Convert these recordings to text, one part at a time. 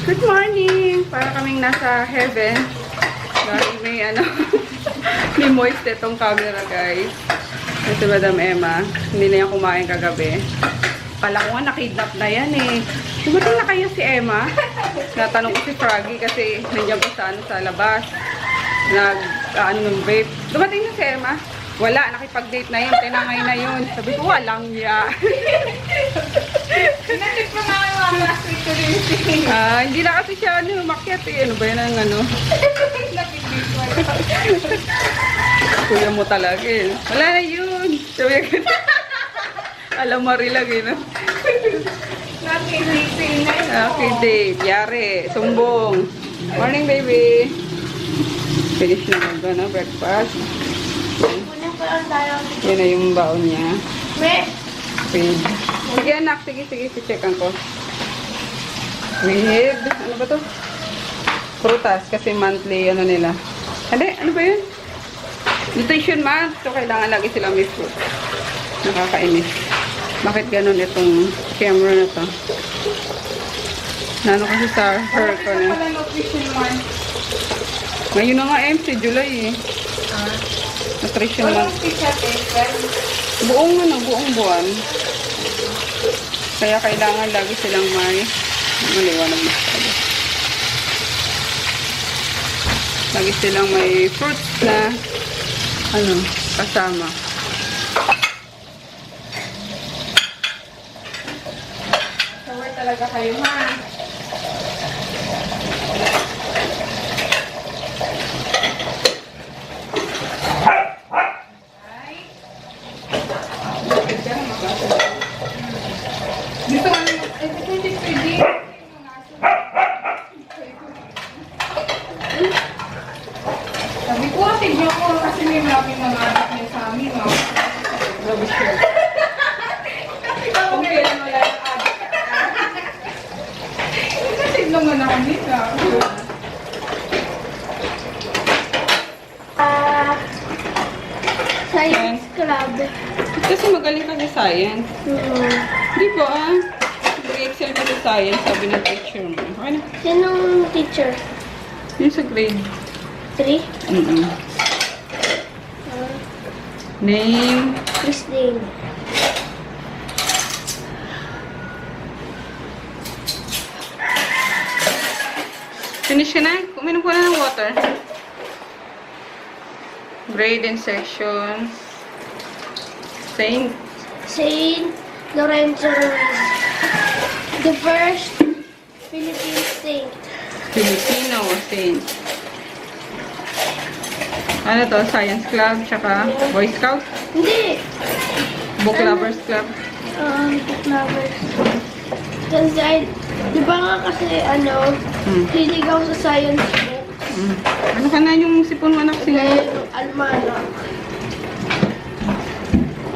Good morning! Para kaming nasa heaven. Dahil may may moist itong camera, guys. Ito si Madam Emma. Hindi na yan kumain kagabi. Kala ko nga nakidnap na yan eh. Dumating na kayo si Emma. Natanong ko si Froggy kasi nandiyan pa sa labas. Ng vape. Dumating na si Emma. Wala, nakipag-date na yun. Tinangay na yun. Sabi ko, walang niya. Natik pa nga yung mga plastic ko rin. Hindi na kasi siya umakyat eh. Ano ba yan ang ano? Kuya mo talaga eh. Wala na yun. Sabi ko, alamari lang eh. No? Nakidate na yun. Okay, date. Yari. Sumbong. Morning, baby. Finish na mag breakfast. Yan na yung baon niya. With, sige anak, sige, checkan ko. With, ano ba to? Prutas, kasi monthly, ano nila. Hindi, ano ba yun? Nutrition month, so kailangan lagi sila may fruit. Nakakainis. Bakit ganun itong camera na to? Nano kasi sa hair ko na. Nutrition month. Ngayon na nga MC, July eh. Nutrition month. Buong buwan. Kaya kailangan lagi silang may maliwanag na. Lagi silang may fruits na kasama. Sawar talaga kayo ha. Dito nga naman, ito hindi pwede. Sabi ko, tignan ko kasi may maraming mga anak niya sa amin. Grabe siya. Kung kailan wala yung adik. Tignan mo na kami ka. Science club. Kasi magaling ka sa science. Di ba Nag-excel ka sa science, sabi ng teacher mo. Okay na. Sinong teacher? Yun sa grade. 3? Name. Christine. Finish ka na? Uminom ko na ng water. Grade and section. Saint. Saint Lorenzo Ruiz. The first Philippine saint. Filipino Saint. Ano to? Science Club, tsaka Boy Scout? Hindi. Book Lovers Club? Book lovers. Kasi, di ba nga kasi, hilig ako sa science book. Ano ka na yung sipon mo anak Kaya siya? yung almanac.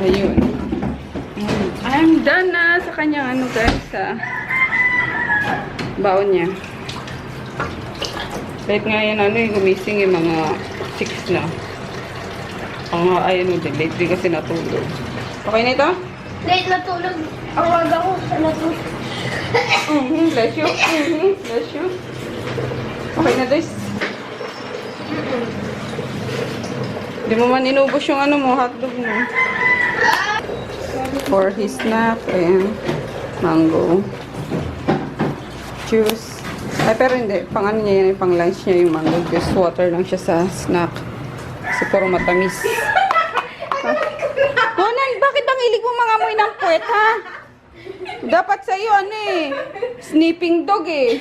Ayun. I'm done na sa kanyang guys, sa baon niya. Kahit nga yan gumising yung mga 6 na. Ayun din, late din kasi natulog. Okay na ito? Late natulog. Awag ako sa natulog. Bless you. Bless you. Okay na this. Hindi mo man inubos yung hotdog mo. For his snack and mango juice. Ay, pero hindi. Pang niya yan, pang lunch niya yung mango juice. Water lang siya sa snack. Kasi puro matamis. Conan, bakit ang hilig mo mga amoy ng puwet, ha? Dapat sa'yo, sniffing dog, eh.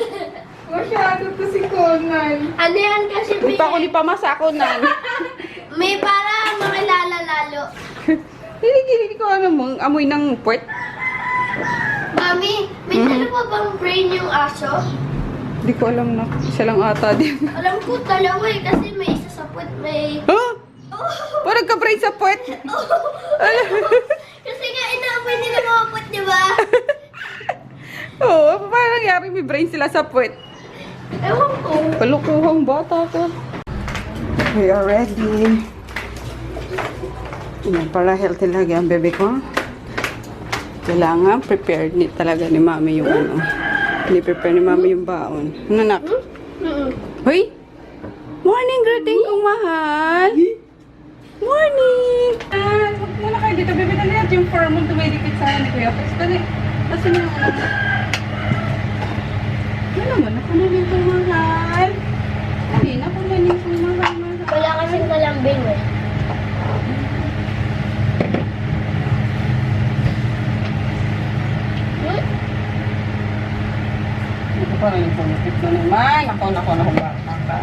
Masyado to si Conan. Ano yan kasi Hindi pa ako ni Pamasa, Conan. may para makilala lalo. Hilig ko, amoy ng puwet. Mami, may dala pa bang brain yung aso? Hindi ko alam na. Isa lang ata din. Alam ko dalawa kasi may isa sa puwet, may... Ha? Parang ka-brain sa puwet. Kasi nga inaamoy nila mga puwet, di ba? Oo, paano nangyari may brain sila sa puwet? Ewan ko. Kalukuhang bata ko. We are ready. Yan, para healthy lagi ang bebe ko. Kailangan prepared talaga ni mami yung Ni-prepare ni mama yung baon. Ano, anak? Hoy! Morning, greeting kong mahal! Morning! Huwag muna kayo dito. Bibili natin yung formol tumidikit sa ni Kuya Pes. Kasi nyo ako lang. Ano naman? Ako na rin kong mahal. Sabihin, ako na rin kong mahal. Wala kasing kalambing eh. Ito pa rin yung pumipit na naman. Ako na bata ka.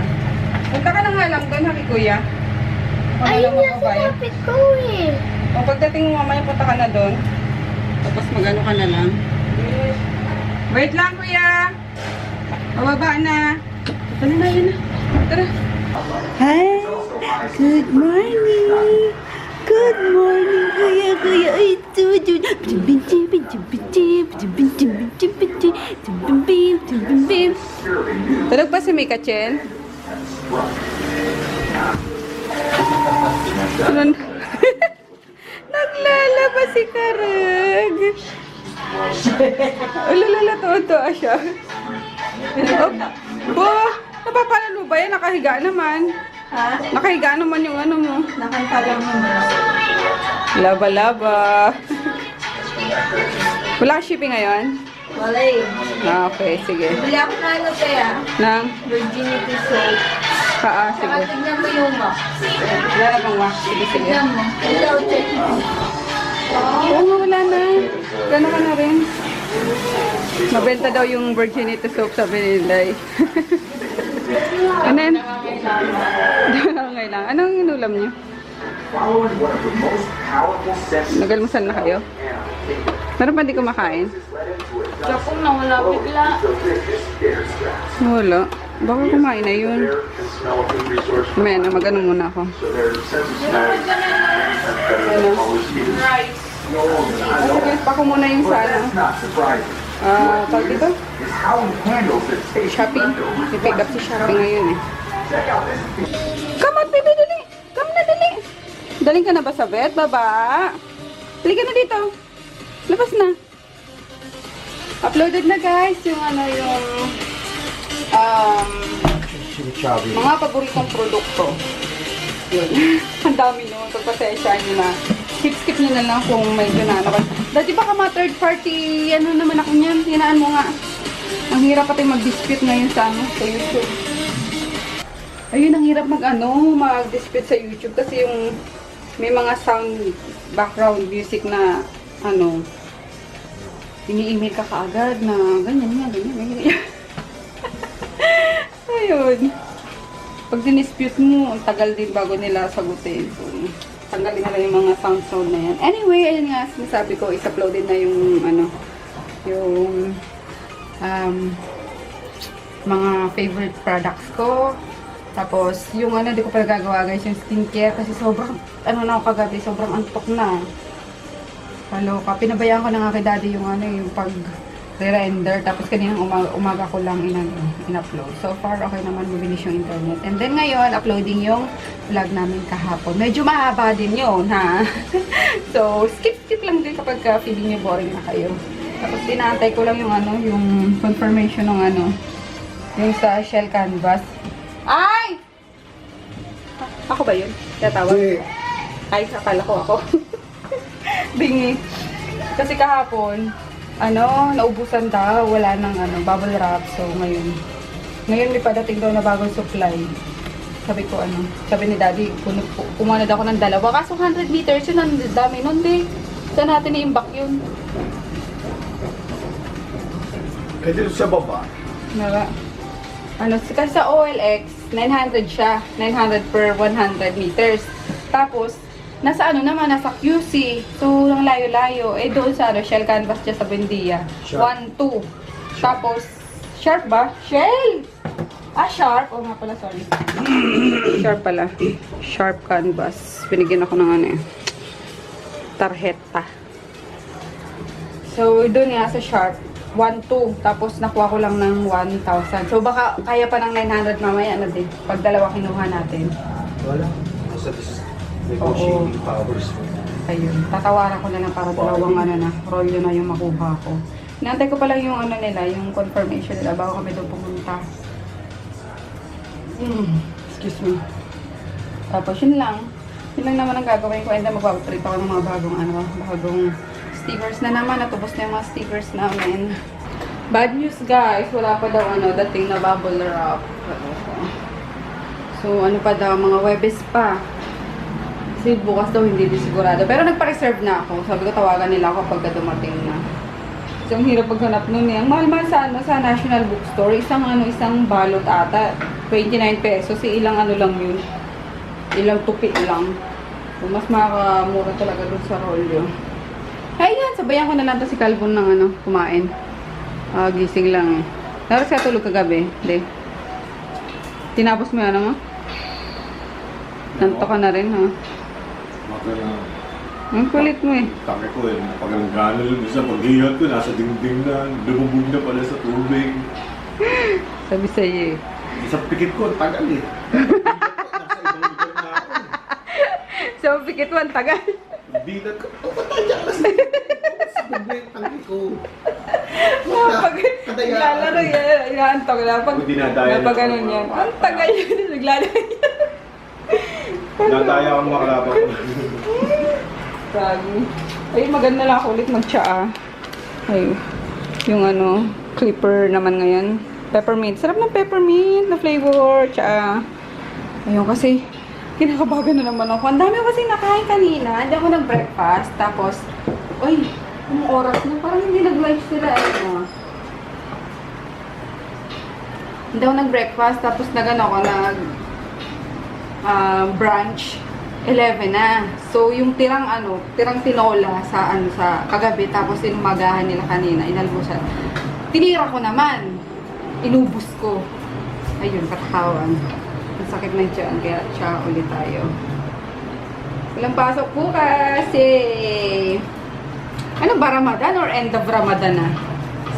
Punta ka na nga lang doon, ha, kay Kuya. Ako na lang Ayun nga magbabayad. sinapit ko eh. O pagdating mo mamaya, punta ka na doon. Tapos magano ka na lang. Wait lang, Kuya. Bababa na. Tara na, yun na. Tara. Hi. Good morning. Good morning, Kuya. Ay, tulog pa si Mika Chen? Naglalaba si Karag. Ulalala, tuwa siya. Bo, napapalalo ba yan? Nakahiga naman. Ha? Nakahiga naman yung ano mo. Nakanta lang naman. Laba-laba. Wala ka shipping ngayon? Wala eh. Ah, okay, sige. Bili ako na ano kaya? Nang? Virginity soap. Saka, Saka sige. tignan mo yung wax. Wala na bang wax? Sige, sige. Tignan mo. Ikaw, check mo. Oo nga, wala na. Gano'n ka na rin. Mabenta daw yung virginity soap, sabi ni Inday. And then, Anong inulam niyo? Nagalmusan na kayo? Meron pa hindi kumakain? Kapong nawala bigla. Wala. Baka kumain na yun. Mamaya na, mag-ano muna ako. Ano? Rice. Sige, pa ko muna yung sa ano. Tawag dito? Shopping. I-pick up si shopping ngayon eh. Come on, baby, dali. Come na, dali. Daling ka na ba sa bed, baba? Dali ka na dito. Labas na. Uploaded na guys yung ano yung mga paboritong produkto. Yun. Ang dami nun. Pagpasensya nyo na. Skip nyo na lang kung may ganaan ako. Dati baka mga third party, ano naman ako niyan. Hinaan mo nga. Ang hirap pati mag-dispute ngayon sa ano, sa YouTube. Ayun, ang hirap mag-dispute sa YouTube kasi yung may mga sound background music na ano, ini-email ka kaagad na ganyan. Ayun. Pag dinispute mo, ang tagal din bago nila sagutin. So, tanggalin na lang yung mga sound na yan. Anyway, ayun nga, sinasabi ko, is-uploaded na yung, ano, yung, mga favorite products ko. Tapos, yung ano, di ko pa nagagawa guys, yung skincare, kasi sobrang, ano na ako kagabi, sobrang antok na. Kaloka. Pinabayaan ko na nga kay daddy yung ano, yung pag-render. Tapos kaninang umaga ko lang in-upload. So far, okay naman, mabilis yung internet. And then ngayon, uploading yung vlog namin kahapon. Medyo mahaba din yun, ha? So, skip lang din kapag feeling nyo boring na kayo. Tapos, tinaantay ko lang yung ano, yung confirmation ng ano, yung sa shell canvas. Ay! Ako ba yun? Tatawag? Ay, akala ko ako. Bingi. Kasi kahapon, ano, naubusan daw, wala nang ano, bubble wrap. So, ngayon may padating daw na bagong supply. Sabi ko, ano, sabi ni daddy, kumunod ako ng dalawa. Kaso 100 meters yun, ang dami nun, di. Saan natin i-imbak yun? Eh, dito sa baba. Nara. Ano, kasi sa OLX, 900 siya. 900 per 100 meters. Tapos, nasa ano naman, nasa QC. So, ang layo-layo. Eh, doon sa ano, Shell Canvas dyan sa Bendia. 1-2. Tapos, Sharp ba? Shell! Ah, Sharp. Oh, nga pala, sorry. Sharp pala. Sharp Canvas. Binigyan ako ng ano eh. Tarheta. So, doon nga sa Sharp. 1-2. Tapos, nakuha ko lang ng 1,000. So, baka kaya pa ng 900 mamaya na din. Pag dalawa kinuha natin. Wala. Nasa negotiating powers mo. Ayun. Tatawaran ko na lang para dalawang ano na. Rolyo na yung makuha ko. Inaantay ko pa lang yung ano nila, yung confirmation nila bago kami doon pumunta. Excuse me. Tapos yun lang. Yun lang naman ang gagawin ko. And then magpapatrip ako ng mga bagong stickers na naman. Natubos na yung mga stickers namin. Bad news guys, wala pa daw dating na bubble wrap. So ano pa daw, mga Webes pa. Kasi bukas daw hindi din sigurado. Pero nagpa-reserve na ako. Sabi ko tawagan nila ako pagka dumating na. So ang hirap paghanap nun eh. Ang mahal-mahal sa National Bookstore. Isang balot ata. 29 pesos. Ilang lang yun. Ilang tupi lang. So mas makakamura talaga dun sa rolyo. Ayan, sabayan ko na lang to si Calvin ng kumain. Gising lang eh. Naras ka tulog kagabi? Hindi. Tinapos mo yan mo? Nanto ka na rin ha? Ang kulit mo eh. Taki ko eh, napagalangganan lang isa. Pag-ihat ko, nasa dingding na. Lumubog na pala sa tubig. Sabi sa'yo eh. Isang pikit ko, tagal eh. Nasa ibang lugar na ako. So, pikit mo, ang tagal. Hindi na ko. Patadya ka sa tangki ko. Pag naglalaro yan, inaantok na. Pag Dinadaya na ganun yan. Ang tagal yun, naglalaro yan. Nadaya ang mga kalaban ko. Grabe. Ay, maganda lang ako ulit mag-tsaa. Ay, yung clipper naman ngayon. Peppermint. Sarap ng peppermint na flavor. Tsaa. Ayun, kasi kinakabagan na naman ako. Ang dami ko kasi nakain kanina. Hindi ako nag-breakfast. Tapos, uy, yung oras na. Parang hindi nag-lunch sila. Hindi ako nag-breakfast. Tapos brunch. 11 na. So, yung tirang tinola sa kagabi, tapos inumagahan nila kanina, inalbusan. Tinira ko naman. Inubos ko. Ayun, katatawan. Ang sakit ng tiyan, kaya siya ulit tayo. Walang pasok bukas eh. Ano ba, Ramadan or end of Ramadan na?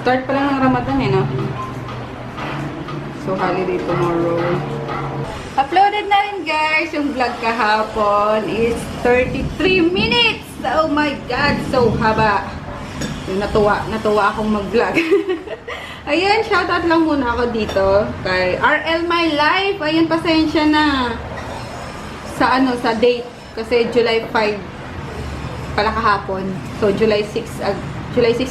Start pa lang ng Ramadan eh, no? So, holiday tomorrow. Uploaded na rin guys, yung vlog kahapon is 33 minutes! Oh my God, so haba. Yung natuwa akong mag-vlog. Ayan, shoutout lang muna ako dito kay RL My Life. Ayan, pasensya na sa date. Kasi July 5 pala kahapon. So, July 6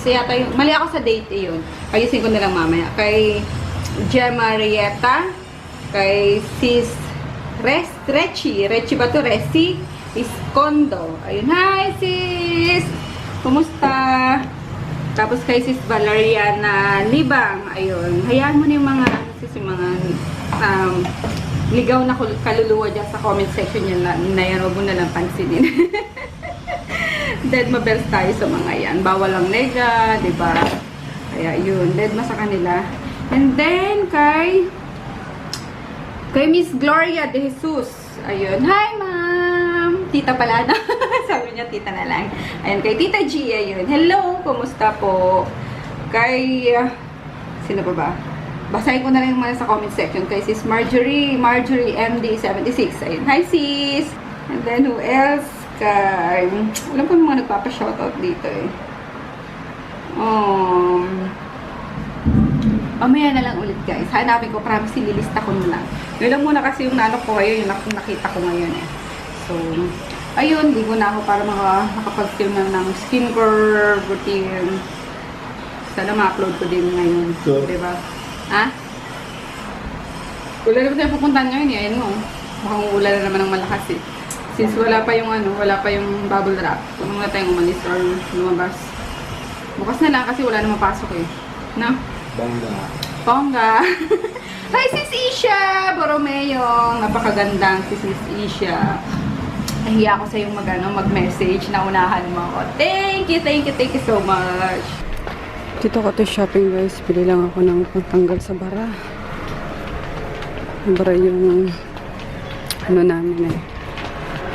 yata yung, mali ako sa date yun. Ayusin ko na lang mamaya. Kay Gemma Rieta, kay Sis Rechi ba to? Resi Iskondo. Ayun, hi sis! Kumusta? Tapos kay Sis Valeriana Libang. Ayun, hayaan mo na yung mga ligaw na kaluluwa dyan sa comment section yan na yan. Huwag mo na lang pansinin. Dead mabels tayo sa mga yan. Bawal lang nega, diba? Kaya yun, dead ma sa kanila. And then, kay Miss Gloria de Jesus. Ayun. Hi, ma'am! Tita pala na. Sabi niya, tita na lang. Ayun, kay Tita G. Ayun. Hello! Kumusta po? Kay, sino pa ba? Basahin ko na rin mga sa comment section. Kay Sis Marjorie MD76. Ayun. Hi, sis! And then, who else? Kay, alam ko mga nagpapa-shoutout dito eh. Mamaya na lang ulit guys. Hanapin ko, promise ililista ko na lang. Yun lang muna kasi yung nano ko ngayon, yung nakita ko ngayon eh. So, ayun, di ko na ako para makapag-film ng skincare routine. Sana ma-upload ko din ngayon. So, diba? Ha? Wala naman tayo pupuntahan ngayon eh. Ayun mo. Mukhang ulan na naman ng malakas eh. Since wala pa yung bubble wrap. Kung muna tayong umalis or lumabas. Bukas na lang kasi wala na mapasok eh. No? Bongga. Hi, Sis Isha Borromeo. Napakagandang si Sis Isha. Nahiya ako sa yung mag-message na unahan mo ako. Thank you so much. Dito ko to shopping guys. Pili lang ako ng pagtanggal sa bara. Bara yung namin eh.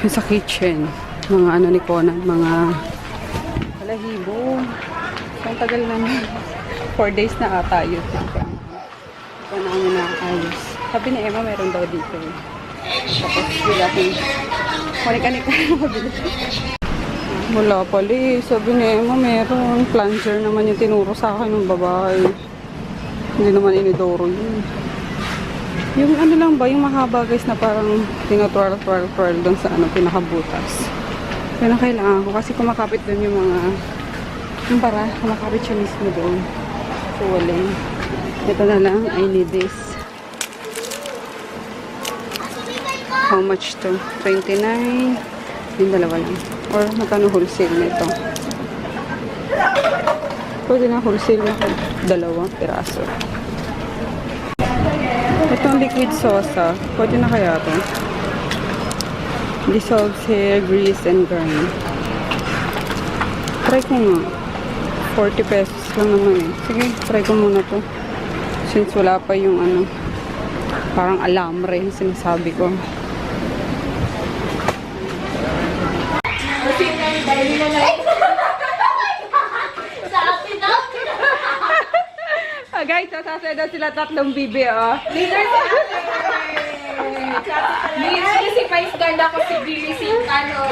Yung sa kitchen. Mga ni Conan. Mga balahibo. Ang tagal namin. 4 days na ata yun. Ito na ang naayos. Sabi ni Emma, meron daw dito. Tapos, bila ko. Kunik-anik na mabili. Wala pala eh. Sabi ni Emma, meron. Plunger naman yung tinuro sa akin ng babae. Hindi naman inidoro yun. Yung ano lang ba, yung mahaba guys na parang tinatwirl doon sa ano, pinakabutas. Yun ang kailangan ko kasi kumakapit doon yung mga, yung para kumakapit siya mismo doon. So, wala. Ito na lang, I need this. How much to? 29. Yung dalawa lang. Or magkano wholesale nito? Pwede na wholesale na dalawang piraso. Itong liquid sosa, pwede na kaya ito? Dissolves hair, grease, and grime. Try ko nga. 40 pesos lang naman eh. Sige, try ko muna to. Since wala pa yung ano, parang alambre yung sinasabi ko. Ah, guys, sasasaya daw sila tatlong bibi, oh. Leader si ate. Leader si Vice Ganda ko si Billy si ano.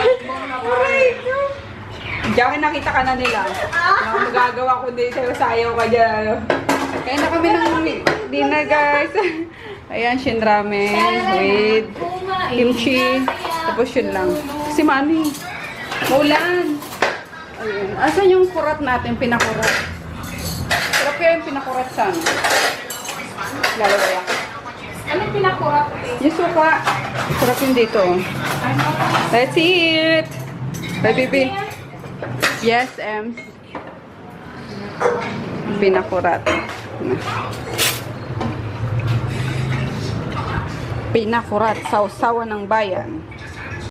Diyan nakita ka na nila. Magagawa ko din sa'yo, sayaw ka dyan. Kaya na kami ng dinner, guys. Ayan, shin ramen with kimchi. Tapos yun lang. Si Mami, maulan. Ayun. Asan yung kurat natin, pinakurat? Sarap kaya yung pinakurat sa ano? Lalaway ako. Anong pinakurap? Yung suka. Sarap yung dito. Let's eat! Bye, baby. Yes, Ems. Pinakurat. Pinakurat. Sausawa ng bayan.